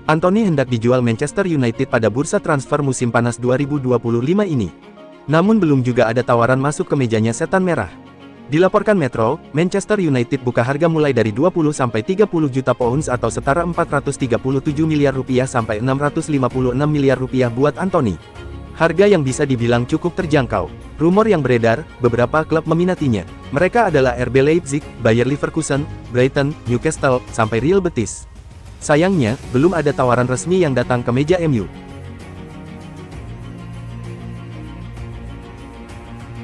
Anthony hendak dijual Manchester United pada bursa transfer musim panas 2025 ini. Namun belum juga ada tawaran masuk ke mejanya setan merah. Dilaporkan Metro, Manchester United buka harga mulai dari 20 sampai 30 juta pounds atau setara 437 miliar rupiah sampai 656 miliar rupiah buat Anthony. Harga yang bisa dibilang cukup terjangkau. Rumor yang beredar, beberapa klub meminatinya. Mereka adalah RB Leipzig, Bayer Leverkusen, Brighton, Newcastle, sampai Real Betis. Sayangnya, belum ada tawaran resmi yang datang ke meja MU.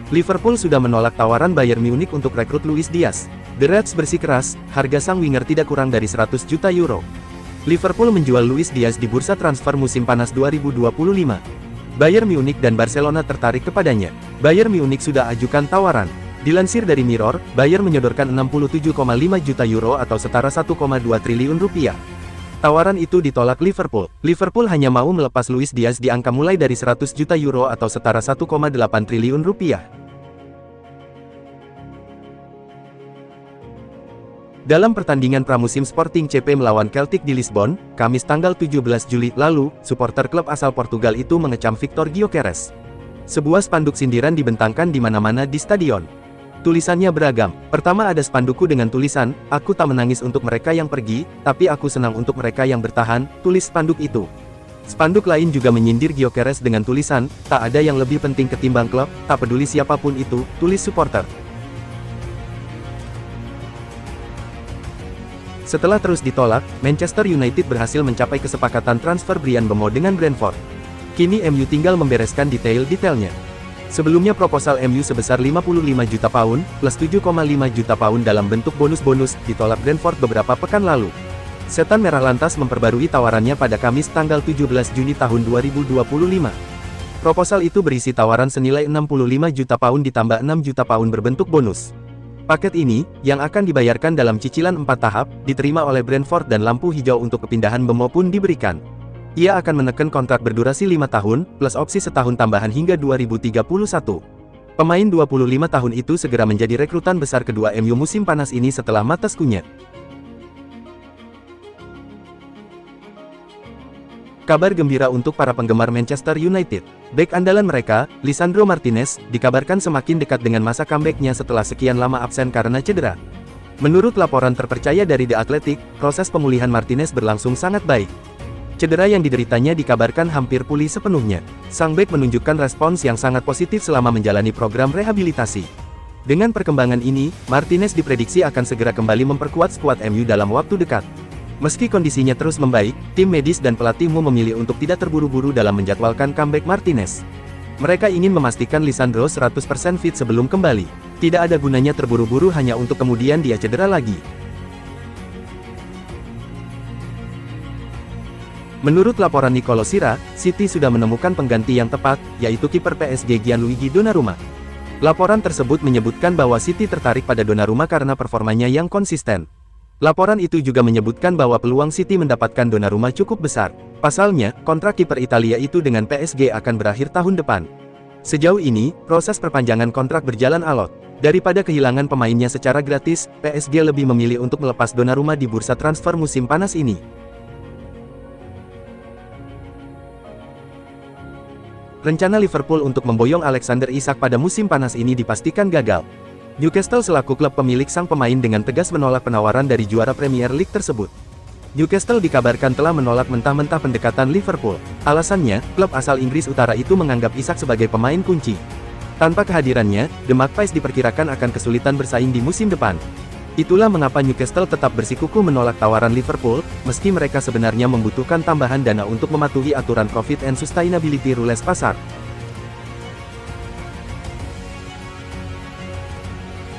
Liverpool sudah menolak tawaran Bayern Munich untuk rekrut Luis Diaz. The Reds bersikeras, harga sang winger tidak kurang dari 100 juta euro. Liverpool menjual Luis Diaz di bursa transfer musim panas 2025. Bayern Munich dan Barcelona tertarik kepadanya. Bayern Munich sudah ajukan tawaran. Dilansir dari Mirror, Bayern menyodorkan 67,5 juta euro atau setara 1,2 triliun rupiah. Tawaran itu ditolak Liverpool. Liverpool hanya mau melepas Luis Diaz di angka mulai dari 100 juta euro atau setara 1,8 triliun rupiah. Dalam pertandingan pramusim Sporting CP melawan Celtic di Lisbon, Kamis tanggal 17 Juli lalu, supporter klub asal Portugal itu mengecam Victor Gyökeres. Sebuah spanduk sindiran dibentangkan di mana-mana di stadion. Tulisannya beragam. Pertama ada spandukku dengan tulisan, "Aku tak menangis untuk mereka yang pergi, tapi aku senang untuk mereka yang bertahan," tulis spanduk itu. Spanduk lain juga menyindir Gyökeres dengan tulisan, "Tak ada yang lebih penting ketimbang klub, tak peduli siapapun itu," tulis supporter. Setelah terus ditolak, Manchester United berhasil mencapai kesepakatan transfer Bryan Mbeumo dengan Brentford. Kini MU tinggal membereskan detail-detailnya. Sebelumnya proposal MU sebesar 55 juta pound, plus 7,5 juta pound dalam bentuk bonus-bonus, ditolak Brentford beberapa pekan lalu. Setan Merah lantas memperbarui tawarannya pada Kamis tanggal 17 Juni tahun 2025. Proposal itu berisi tawaran senilai 65 juta pound ditambah 6 juta pound berbentuk bonus. Paket ini, yang akan dibayarkan dalam cicilan 4 tahap, diterima oleh Brentford dan lampu hijau untuk kepindahan Mbeumo pun diberikan. Ia akan menekan kontrak berdurasi 5 tahun, plus opsi setahun tambahan hingga 2031. Pemain 25 tahun itu segera menjadi rekrutan besar kedua MU musim panas ini setelah Matheus Cunha. Kabar gembira untuk para penggemar Manchester United. Bek andalan mereka, Lisandro Martinez, dikabarkan semakin dekat dengan masa comeback-nya setelah sekian lama absen karena cedera. Menurut laporan terpercaya dari The Athletic, proses pemulihan Martinez berlangsung sangat baik. Cedera yang dideritanya dikabarkan hampir pulih sepenuhnya. Sang bek menunjukkan respons yang sangat positif selama menjalani program rehabilitasi. Dengan perkembangan ini, Martinez diprediksi akan segera kembali memperkuat skuad MU dalam waktu dekat. Meski kondisinya terus membaik, tim medis dan pelatihmu memilih untuk tidak terburu-buru dalam menjadwalkan comeback Martinez. Mereka ingin memastikan Lisandro 100% fit sebelum kembali. Tidak ada gunanya terburu-buru hanya untuk kemudian dia cedera lagi. Menurut laporan Nicolo Sira, City sudah menemukan pengganti yang tepat, yaitu kiper PSG Gianluigi Donnarumma. Laporan tersebut menyebutkan bahwa City tertarik pada Donnarumma karena performanya yang konsisten. Laporan itu juga menyebutkan bahwa peluang City mendapatkan Donnarumma cukup besar. Pasalnya, kontrak kiper Italia itu dengan PSG akan berakhir tahun depan. Sejauh ini, proses perpanjangan kontrak berjalan alot. Daripada kehilangan pemainnya secara gratis, PSG lebih memilih untuk melepas Donnarumma di bursa transfer musim panas ini. Rencana Liverpool untuk memboyong Alexander Isak pada musim panas ini dipastikan gagal. Newcastle selaku klub pemilik sang pemain dengan tegas menolak penawaran dari juara Premier League tersebut. Newcastle dikabarkan telah menolak mentah-mentah pendekatan Liverpool. Alasannya, klub asal Inggris Utara itu menganggap Isak sebagai pemain kunci. Tanpa kehadirannya, The Magpies diperkirakan akan kesulitan bersaing di musim depan. Itulah mengapa Newcastle tetap bersikukuh menolak tawaran Liverpool, meski mereka sebenarnya membutuhkan tambahan dana untuk mematuhi aturan Profit and Sustainability Rules pasar.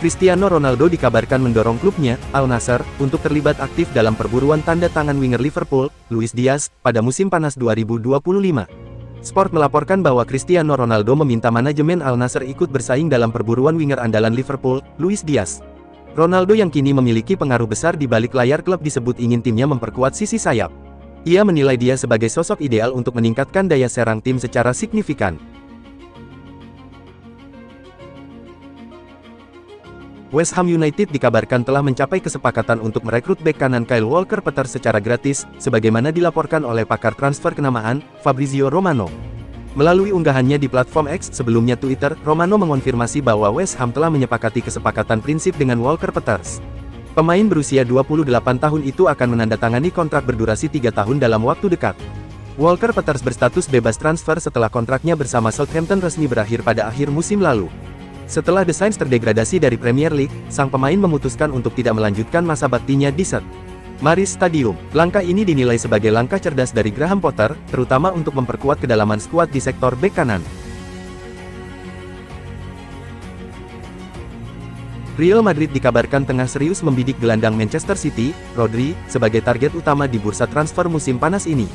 Cristiano Ronaldo dikabarkan mendorong klubnya, Al Nassr, untuk terlibat aktif dalam perburuan tanda tangan winger Liverpool, Luis Diaz, pada musim panas 2025. Sport melaporkan bahwa Cristiano Ronaldo meminta manajemen Al Nassr ikut bersaing dalam perburuan winger andalan Liverpool, Luis Diaz. Ronaldo yang kini memiliki pengaruh besar di balik layar klub disebut ingin timnya memperkuat sisi sayap. Ia menilai dia sebagai sosok ideal untuk meningkatkan daya serang tim secara signifikan. West Ham United dikabarkan telah mencapai kesepakatan untuk merekrut bek kanan Kyle Walker-Peters secara gratis, sebagaimana dilaporkan oleh pakar transfer kenamaan, Fabrizio Romano. Melalui unggahannya di platform X, sebelumnya Twitter, Romano mengonfirmasi bahwa West Ham telah menyepakati kesepakatan prinsip dengan Walker-Peters. Pemain berusia 28 tahun itu akan menandatangani kontrak berdurasi 3 tahun dalam waktu dekat. Walker-Peters berstatus bebas transfer setelah kontraknya bersama Southampton resmi berakhir pada akhir musim lalu. Setelah The Saints terdegradasi dari Premier League, sang pemain memutuskan untuk tidak melanjutkan masa baktinya di St. Mary's Stadium. Langkah ini dinilai sebagai langkah cerdas dari Graham Potter, terutama untuk memperkuat kedalaman skuad di sektor bek kanan. Real Madrid dikabarkan tengah serius membidik gelandang Manchester City, Rodri, sebagai target utama di bursa transfer musim panas ini.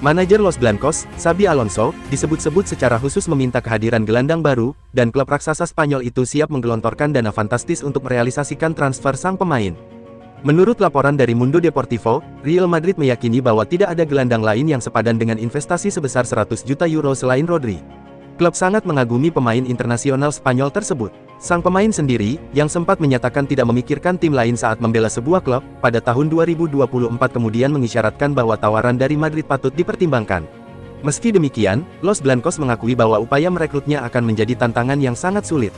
Manajer Los Blancos, Xabi Alonso, disebut-sebut secara khusus meminta kehadiran gelandang baru, dan klub raksasa Spanyol itu siap menggelontorkan dana fantastis untuk merealisasikan transfer sang pemain. Menurut laporan dari Mundo Deportivo, Real Madrid meyakini bahwa tidak ada gelandang lain yang sepadan dengan investasi sebesar 100 juta euro selain Rodri. Klub sangat mengagumi pemain internasional Spanyol tersebut. Sang pemain sendiri, yang sempat menyatakan tidak memikirkan tim lain saat membela sebuah klub, pada tahun 2024 kemudian mengisyaratkan bahwa tawaran dari Madrid patut dipertimbangkan. Meski demikian, Los Blancos mengakui bahwa upaya merekrutnya akan menjadi tantangan yang sangat sulit.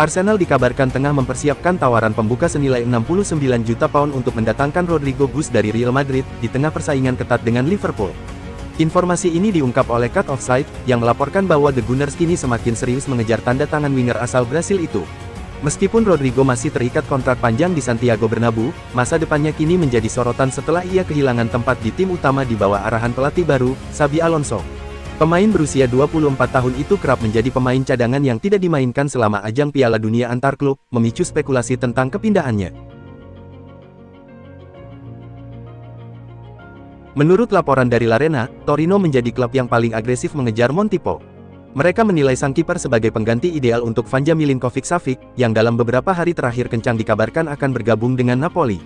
Arsenal dikabarkan tengah mempersiapkan tawaran pembuka senilai 69 juta pound untuk mendatangkan Rodrigo Gus dari Real Madrid, di tengah persaingan ketat dengan Liverpool. Informasi ini diungkap oleh Cut Offside, yang melaporkan bahwa The Gunners kini semakin serius mengejar tanda tangan winger asal Brasil itu. Meskipun Rodrigo masih terikat kontrak panjang di Santiago Bernabeu, masa depannya kini menjadi sorotan setelah ia kehilangan tempat di tim utama di bawah arahan pelatih baru, Xabi Alonso. Pemain berusia 24 tahun itu kerap menjadi pemain cadangan yang tidak dimainkan selama ajang Piala Dunia antar klub, memicu spekulasi tentang kepindahannya. Menurut laporan dari Larena, Torino menjadi klub yang paling agresif mengejar Montipo. Mereka menilai sang kiper sebagai pengganti ideal untuk Vanja Milinkovic-Savic, yang dalam beberapa hari terakhir kencang dikabarkan akan bergabung dengan Napoli.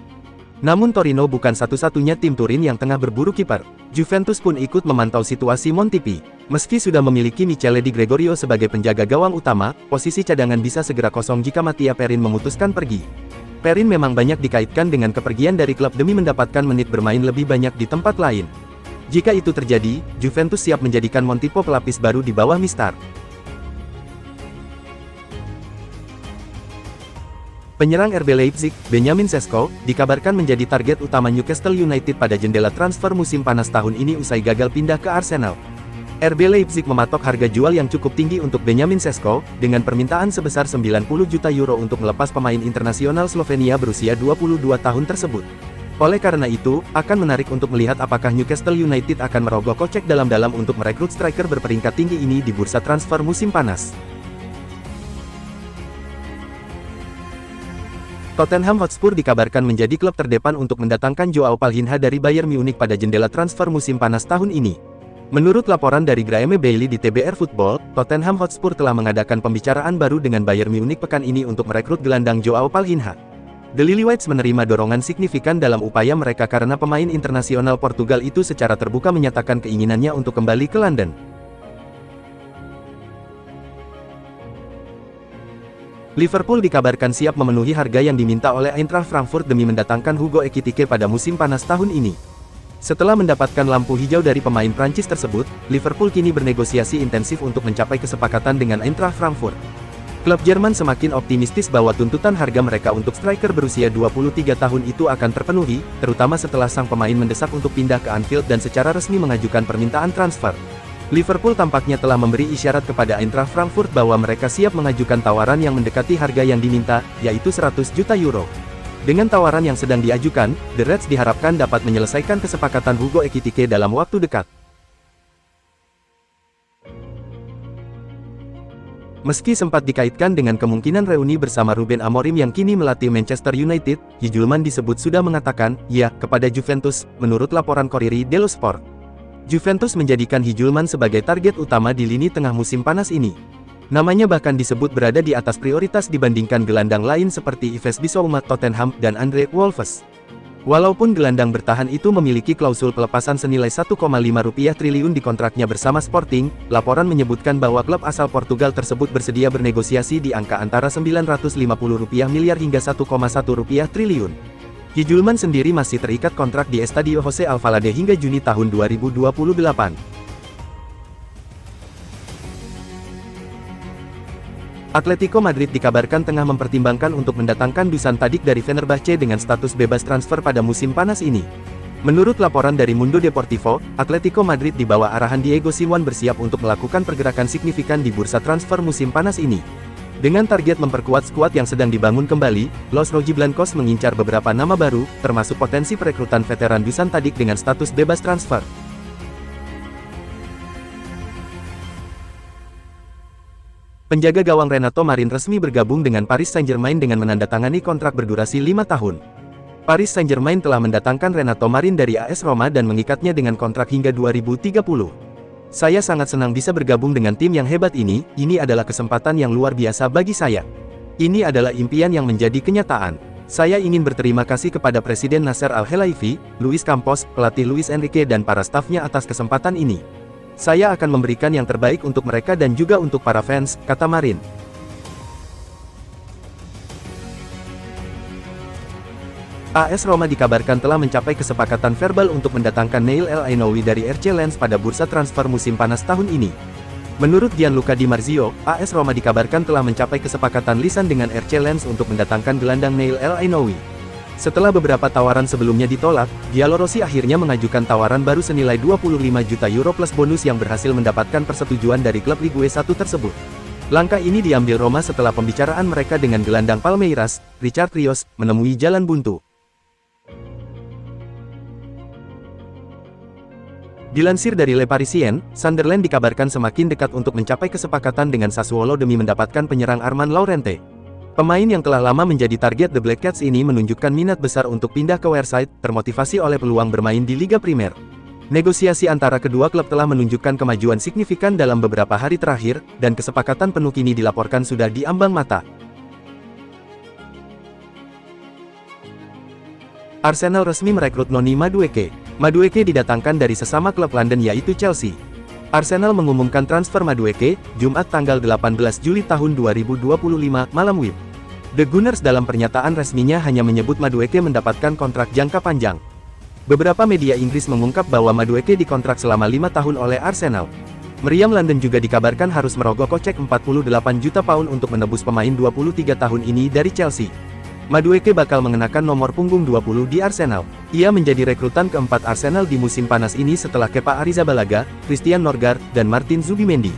Namun Torino bukan satu-satunya tim Turin yang tengah berburu kiper. Juventus pun ikut memantau situasi Montipi. Meski sudah memiliki Michele Di Gregorio sebagai penjaga gawang utama, posisi cadangan bisa segera kosong jika Mattia Perin memutuskan pergi. Perin memang banyak dikaitkan dengan kepergian dari klub demi mendapatkan menit bermain lebih banyak di tempat lain. Jika itu terjadi, Juventus siap menjadikan Montipo pelapis baru di bawah Mistar. Penyerang RB Leipzig, Benjamin Sesko, dikabarkan menjadi target utama Newcastle United pada jendela transfer musim panas tahun ini usai gagal pindah ke Arsenal. RB Leipzig mematok harga jual yang cukup tinggi untuk Benjamin Sesko, dengan permintaan sebesar 90 juta euro untuk melepas pemain internasional Slovenia berusia 22 tahun tersebut. Oleh karena itu, akan menarik untuk melihat apakah Newcastle United akan merogoh kocek dalam-dalam untuk merekrut striker berperingkat tinggi ini di bursa transfer musim panas. Tottenham Hotspur dikabarkan menjadi klub terdepan untuk mendatangkan Joao Palhinha dari Bayern Munich pada jendela transfer musim panas tahun ini. Menurut laporan dari Graeme Bailey di TBR Football, Tottenham Hotspur telah mengadakan pembicaraan baru dengan Bayern Munich pekan ini untuk merekrut gelandang Joao Palhinha. The Lilywhites menerima dorongan signifikan dalam upaya mereka karena pemain internasional Portugal itu secara terbuka menyatakan keinginannya untuk kembali ke London. Liverpool dikabarkan siap memenuhi harga yang diminta oleh Eintracht Frankfurt demi mendatangkan Hugo Ekitike pada musim panas tahun ini. Setelah mendapatkan lampu hijau dari pemain Prancis tersebut, Liverpool kini bernegosiasi intensif untuk mencapai kesepakatan dengan Eintracht Frankfurt. Klub Jerman semakin optimistis bahwa tuntutan harga mereka untuk striker berusia 23 tahun itu akan terpenuhi, terutama setelah sang pemain mendesak untuk pindah ke Anfield dan secara resmi mengajukan permintaan transfer. Liverpool tampaknya telah memberi isyarat kepada Eintracht Frankfurt bahwa mereka siap mengajukan tawaran yang mendekati harga yang diminta, yaitu 100 juta euro. Dengan tawaran yang sedang diajukan, The Reds diharapkan dapat menyelesaikan kesepakatan Hugo Ekitike dalam waktu dekat. Meski sempat dikaitkan dengan kemungkinan reuni bersama Ruben Amorim yang kini melatih Manchester United, Hjulman disebut sudah mengatakan "ya" kepada Juventus, menurut laporan Corriere dello Sport. Juventus menjadikan Hjulman sebagai target utama di lini tengah musim panas ini. Namanya bahkan disebut berada di atas prioritas dibandingkan gelandang lain seperti Yves Bissouma Tottenham dan Andre Wolves. Walaupun gelandang bertahan itu memiliki klausul pelepasan senilai 1,5 rupiah triliun di kontraknya bersama Sporting, laporan menyebutkan bahwa klub asal Portugal tersebut bersedia bernegosiasi di angka antara 950 rupiah miliar hingga 1,1 rupiah triliun. Kijulman sendiri masih terikat kontrak di Estadio Jose Alvalade hingga Juni tahun 2028. Atletico Madrid dikabarkan tengah mempertimbangkan untuk mendatangkan Dusan Tadic dari Fenerbahce dengan status bebas transfer pada musim panas ini. Menurut laporan dari Mundo Deportivo, Atletico Madrid di bawah arahan Diego Simeone bersiap untuk melakukan pergerakan signifikan di bursa transfer musim panas ini. Dengan target memperkuat skuad yang sedang dibangun kembali, Los Rojiblancos mengincar beberapa nama baru, termasuk potensi perekrutan veteran Dusan Tadic dengan status bebas transfer. Penjaga gawang Renato Marin resmi bergabung dengan Paris Saint-Germain dengan menandatangani kontrak berdurasi 5 tahun. Paris Saint-Germain telah mendatangkan Renato Marin dari AS Roma dan mengikatnya dengan kontrak hingga 2030. Saya sangat senang bisa bergabung dengan tim yang hebat ini adalah kesempatan yang luar biasa bagi saya. Ini adalah impian yang menjadi kenyataan. Saya ingin berterima kasih kepada Presiden Nasser Al-Khelaifi, Luis Campos, pelatih Luis Enrique dan para stafnya atas kesempatan ini. Saya akan memberikan yang terbaik untuk mereka dan juga untuk para fans, kata Marin. AS Roma dikabarkan telah mencapai kesepakatan verbal untuk mendatangkan Neil El Ainoui dari RC Lens pada bursa transfer musim panas tahun ini. Menurut Gianluca Di Marzio, AS Roma dikabarkan telah mencapai kesepakatan lisan dengan RC Lens untuk mendatangkan gelandang Neil El Ainoui. Setelah beberapa tawaran sebelumnya ditolak, Giallorossi akhirnya mengajukan tawaran baru senilai 25 juta euro plus bonus yang berhasil mendapatkan persetujuan dari klub Ligue 1 tersebut. Langkah ini diambil Roma setelah pembicaraan mereka dengan gelandang Palmeiras, Richard Rios, menemui jalan buntu. Dilansir dari Le Parisien, Sunderland dikabarkan semakin dekat untuk mencapai kesepakatan dengan Sassuolo demi mendapatkan penyerang Armand Laurente. Pemain yang telah lama menjadi target The Black Cats ini menunjukkan minat besar untuk pindah ke Wearside, termotivasi oleh peluang bermain di Liga Primer. Negosiasi antara kedua klub telah menunjukkan kemajuan signifikan dalam beberapa hari terakhir, dan kesepakatan penuh kini dilaporkan sudah diambang mata. Arsenal resmi merekrut Noni Madueke. Madueke didatangkan dari sesama klub London yaitu Chelsea. Arsenal mengumumkan transfer Madueke, Jumat tanggal 18 Juli tahun 2025, malam WIB. The Gunners dalam pernyataan resminya hanya menyebut Madueke mendapatkan kontrak jangka panjang. Beberapa media Inggris mengungkap bahwa Madueke dikontrak selama 5 tahun oleh Arsenal. Meriam London juga dikabarkan harus merogoh kocek 48 juta pound untuk menebus pemain 23 tahun ini dari Chelsea. Madueke bakal mengenakan nomor punggung 20 di Arsenal. Ia menjadi rekrutan keempat Arsenal di musim panas ini setelah Kepa Arrizabalaga, Christian Norgard, dan Martin Zubimendi.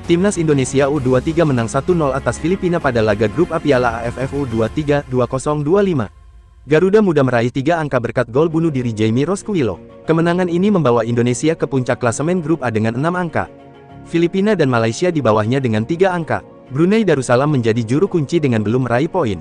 Timnas Indonesia U23 menang 1-0 atas Filipina pada laga grup A Piala AFF U23 2025. Garuda Muda meraih 3 angka berkat gol bunuh diri Jaime Rosquillo. Kemenangan ini membawa Indonesia ke puncak klasemen grup A dengan 6 angka. Filipina dan Malaysia di bawahnya dengan 3 angka. Brunei Darussalam menjadi juru kunci dengan belum meraih poin.